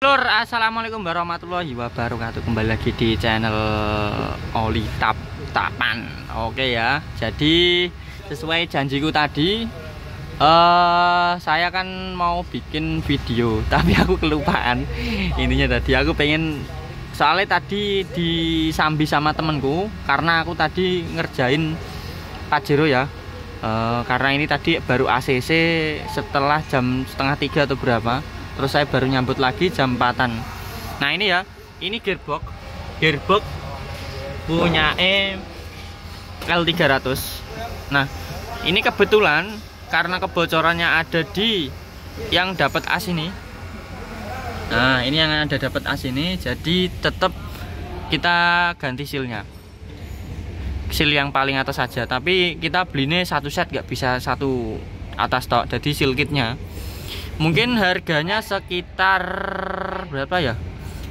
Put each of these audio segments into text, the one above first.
Lur, assalamualaikum warahmatullahi wabarakatuh. Kembali lagi di channel Oli Tapan. Oke ya. Jadi sesuai janjiku tadi, saya kan mau bikin video, tapi aku kelupaan. Intinya tadi aku pengen, soalnya tadi disambi sama temenku karena aku tadi ngerjain Pajero ya. Karena ini tadi baru ACC setelah jam setengah 3 atau berapa. Terus saya baru nyambut lagi jam 4-an. Nah ini ya, ini gearbox punya L300. Nah ini kebetulan karena kebocorannya ada di yang dapat as ini. Nah ini yang ada dapat as ini, jadi tetap kita ganti sealnya, seal yang paling atas saja. Tapi kita belinya satu set, nggak bisa satu atas tok. Jadi seal kitnya mungkin harganya sekitar berapa ya?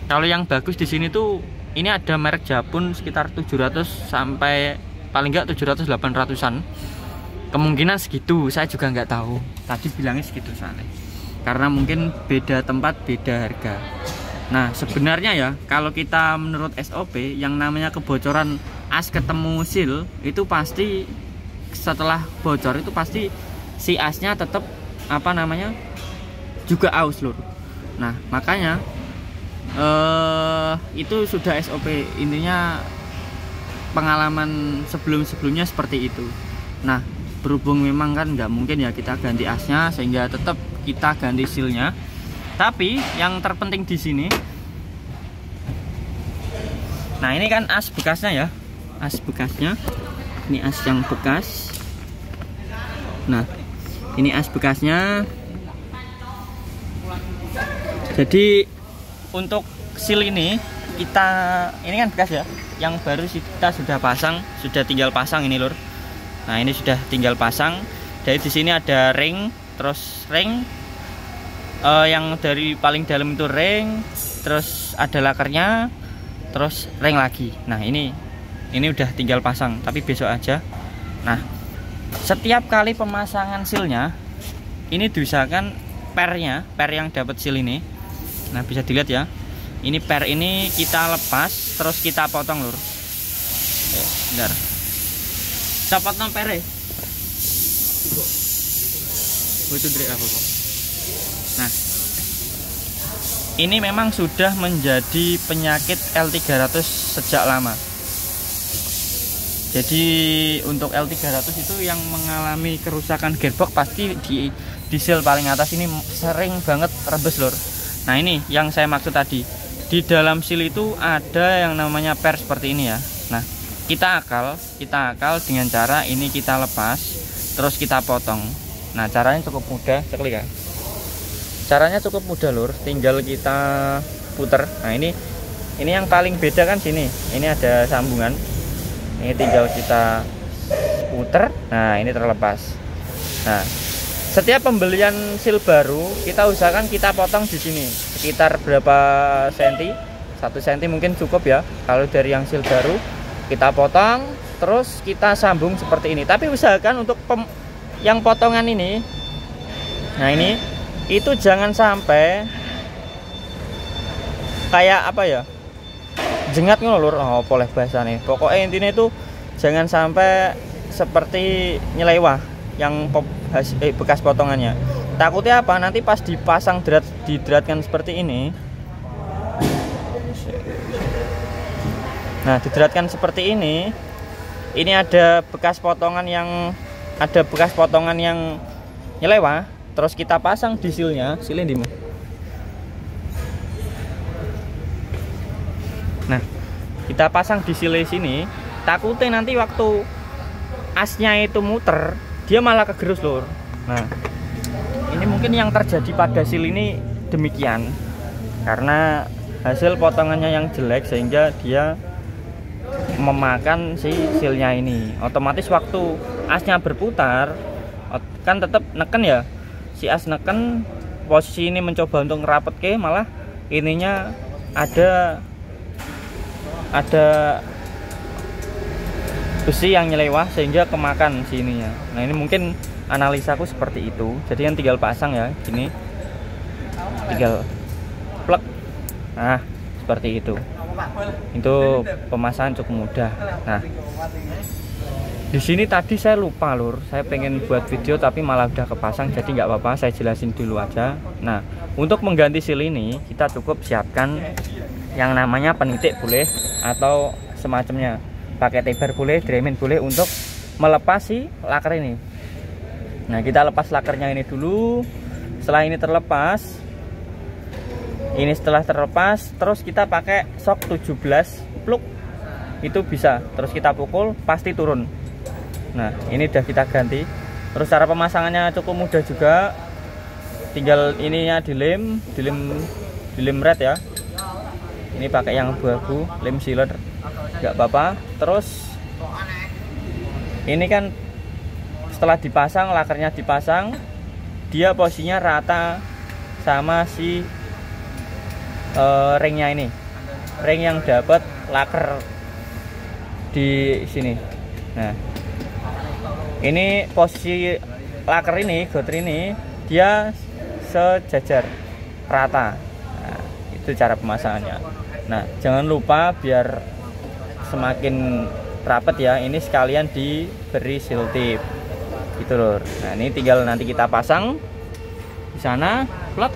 Kalau yang bagus di sini tuh ini ada merek Japun sekitar 700 sampai paling enggak 700-800an. Kemungkinan segitu, saya juga nggak tahu. Tadi bilangnya segitu soalnya. Karena mungkin beda tempat, beda harga. Nah, sebenarnya ya, kalau kita menurut SOP yang namanya kebocoran as ketemu seal itu pasti setelah bocor itu pasti si asnya tetap apa namanya? Juga aus lur. Nah makanya itu sudah SOP, intinya pengalaman sebelumnya seperti itu. Nah berhubung memang kan nggak mungkin ya kita ganti asnya, sehingga tetap kita ganti sealnya. Tapi yang terpenting di sini, nah ini kan as bekasnya ya, as bekasnya. Ini as yang bekas. Nah ini as bekasnya. Jadi untuk seal ini ini kan bekas ya, yang baru kita sudah pasang, sudah tinggal pasang ini lur. Nah ini sudah tinggal pasang. Jadi di sini ada ring, terus ring yang dari paling dalam itu ring, terus ada lakernya, terus ring lagi. Nah ini udah tinggal pasang, tapi besok aja. Nah setiap kali pemasangan sealnya ini diusahakan per yang dapat seal ini. Nah bisa dilihat ya, ini per ini kita lepas terus kita potong lur. Bentar, kita potong per ya. Nah ini memang sudah menjadi penyakit L300 sejak lama. Jadi untuk L300 itu yang mengalami kerusakan gearbox pasti di seal paling atas ini sering banget rebes lur. Nah ini yang saya maksud tadi, di dalam seal itu ada yang namanya per seperti ini ya. Nah kita akal dengan cara ini, kita lepas terus kita potong. Nah caranya cukup mudah sekali kan. Caranya cukup mudah lur, tinggal kita puter. Nah ini yang paling beda kan sini, ini ada sambungan, ini tinggal kita puter. Nah ini terlepas. Nah setiap pembelian seal baru kita usahakan kita potong di sini sekitar berapa senti, 1 senti mungkin cukup ya. Kalau dari yang seal baru kita potong terus kita sambung seperti ini. Tapi usahakan untuk yang potongan ini, nah ini itu jangan sampai kayak apa ya, jengat ngulur. Oh boleh bahasa nih. Pokoknya intinya itu jangan sampai seperti nyelewah yang bekas potongannya. Takutnya apa, nanti pas dipasang dideratkan seperti ini. Nah dideratkan seperti ini ada bekas potongan yang nyelewah. Terus kita pasang di sealnya, sealnya di mana? Nah kita pasang di seal sini, takutnya nanti waktu asnya itu muter dia malah kegerus lur. Nah ini mungkin yang terjadi pada seal ini demikian, karena hasil potongannya yang jelek sehingga dia memakan si sealnya ini. Otomatis waktu asnya berputar kan tetap neken ya, si as neken, posisi ini mencoba untuk ngerapet ke, malah ininya ada besi yang nyelewah sehingga kemakan sininya. Nah ini mungkin analisaku seperti itu. Jadi yang tinggal pasang ya, gini tinggal plug Nah, seperti itu pemasangan cukup mudah. Nah, di sini tadi saya lupa lur, saya pengen buat video tapi malah udah kepasang, jadi nggak apa-apa, saya jelasin dulu aja. Nah, untuk mengganti seal ini kita cukup siapkan yang namanya penitik boleh atau semacamnya, pakai taper boleh, Dremel boleh untuk melepas si laker ini. Nah, kita lepas lakernya ini dulu. Setelah ini terlepas, terus kita pakai shock 17 plug itu bisa, terus kita pukul pasti turun. Nah, ini udah kita ganti. Terus cara pemasangannya cukup mudah juga, tinggal ininya dilem red ya. Ini pakai yang abu-abu, lem sealer, nggak apa-apa. Terus ini kan setelah dipasang, lakernya dipasang, dia posisinya rata sama si ringnya ini, ring yang dapat laker di sini. Nah, ini posisi laker ini, gouter ini dia sejajar rata. Nah, itu cara pemasangannya. Nah, jangan lupa biar semakin rapet ya, ini sekalian diberi seal tip gitu lur. Nah, ini tinggal nanti kita pasang di sana, plug,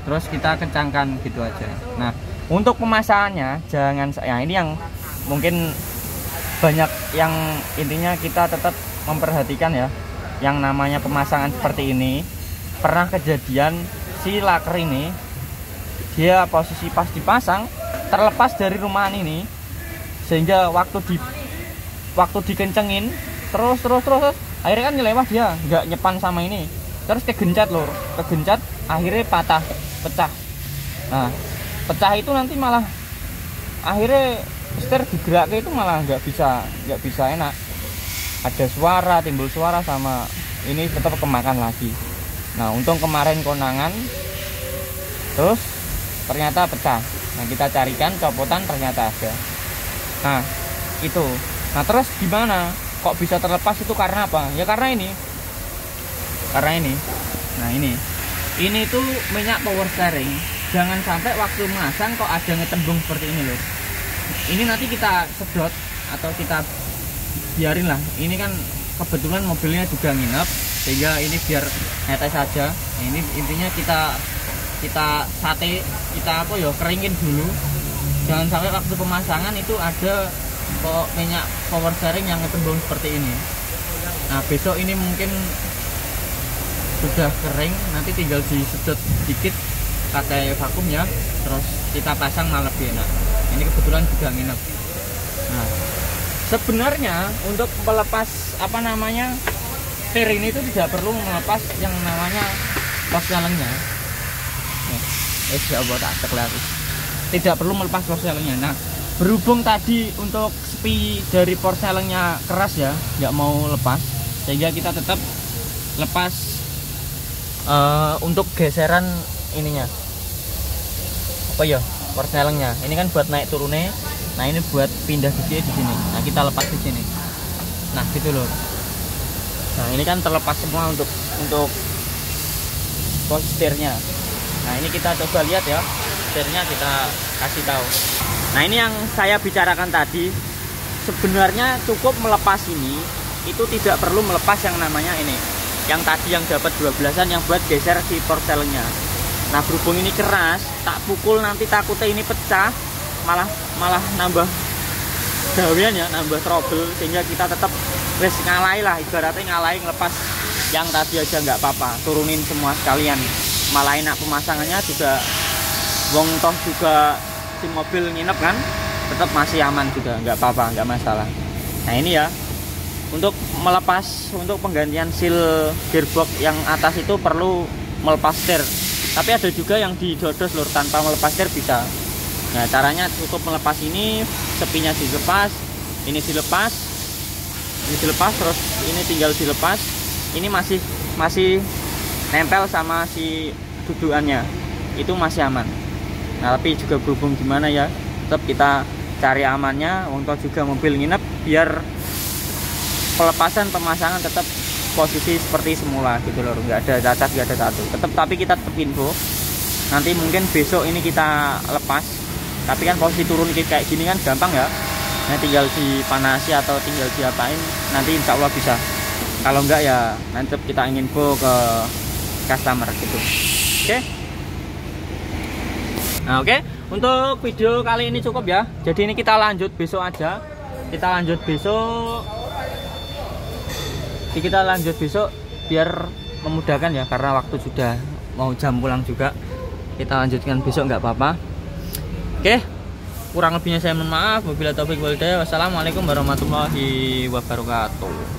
terus kita kencangkan gitu aja. Nah, untuk pemasangannya jangan, ya ini yang mungkin banyak yang intinya kita tetap memperhatikan ya, yang namanya pemasangan seperti ini. Pernah kejadian si laker ini dia posisi pas dipasang terlepas dari rumahan ini, sehingga waktu dikencengin terus akhirnya kan nyelewah, dia nggak nyepan sama ini, terus kegencet lur, akhirnya pecah. Nah, pecah itu nanti malah akhirnya setir digeraknya itu malah nggak bisa enak, ada suara, timbul suara, sama ini tetap kemakan lagi. Nah, untung kemarin konangan terus ternyata pecah. Nah, kita carikan copotan, ternyata ada. Nah, itu. Nah, terus gimana kok bisa terlepas? Itu karena apa? Ya karena ini. Nah, ini tuh minyak power steering. Jangan sampai waktu masang kok ada ngetembung seperti ini loh. Ini nanti kita sedot atau kita biarin lah. Ini kan kebetulan mobilnya juga nginep, sehingga ini biar netes saja. Nah, ini intinya kita sate, kita keringin dulu. Jangan sampai waktu pemasangan itu ada kok minyak power steering yang ngetembung seperti ini. Nah, besok ini mungkin sudah kering, nanti tinggal disedot sedikit pakai vakum ya, terus kita pasang malah lebih enak. Ini kebetulan juga nginep. Nah, sebenarnya untuk melepas setir ini itu tidak perlu melepas yang namanya postelengnya. Tidak perlu melepas porselengnya. Nah, berhubung tadi untuk sepi dari porselengnya keras ya, nggak mau lepas, sehingga kita tetap lepas untuk geseran ininya. Porselengnya. Ini kan buat naik turunnya. Nah, ini buat pindah di sini. Nah, kita lepas di sini. Nah, gitu loh. Nah, ini kan terlepas semua untuk posisi setirnya. Nah, ini kita coba lihat ya, setirnya kita kasih tahu. Nah, ini yang saya bicarakan tadi, sebenarnya cukup melepas ini, itu tidak perlu melepas yang namanya ini, yang tadi yang dapat 12-an yang buat geser si porselengnya. Nah, berhubung ini keras, tak pukul nanti takutnya ini pecah, malah nambah gawean ya, nambah trouble, sehingga kita tetap wes ngalahi lah, ibaratnya ngalahi ngelepas yang tadi aja nggak apa-apa, turunin semua sekalian. Malah enak pemasangannya juga, wong toh juga si mobil nginep kan, tetap masih aman juga, nggak apa-apa, nggak masalah. Nah, ini ya, untuk melepas, untuk penggantian seal gearbox yang atas itu perlu melepas setir, tapi ada juga yang didodos lur, tanpa melepas setir bisa. Nah, caranya cukup melepas ini, sepinya dilepas, ini dilepas, terus ini tinggal dilepas. Ini masih nempel sama si dudukannya, itu masih aman. Nah, tapi juga berhubung gimana ya, tetap kita cari amannya. Untuk juga mobil nginep, biar pelepasan pemasangan tetap posisi seperti semula gitu loh, nggak ada cacat, nggak ada satu. Tapi kita tetap info Nanti mungkin besok ini kita lepas, tapi kan posisi turun kayak gini kan gampang ya. Nah, tinggal dipanasi atau tinggal diapain, nanti insya Allah bisa. Kalau enggak ya nanti kita ingin info ke customer gitu. Oke. Nah, oke. Untuk video kali ini cukup ya. Jadi ini kita lanjut besok aja. Kita lanjut besok biar memudahkan ya, karena waktu sudah mau jam pulang juga. Kita lanjutkan besok nggak apa-apa. Oke. Kurang lebihnya saya mohon maaf. Wabillahi taufiq wal hidayah. Wassalamualaikum warahmatullahi wabarakatuh.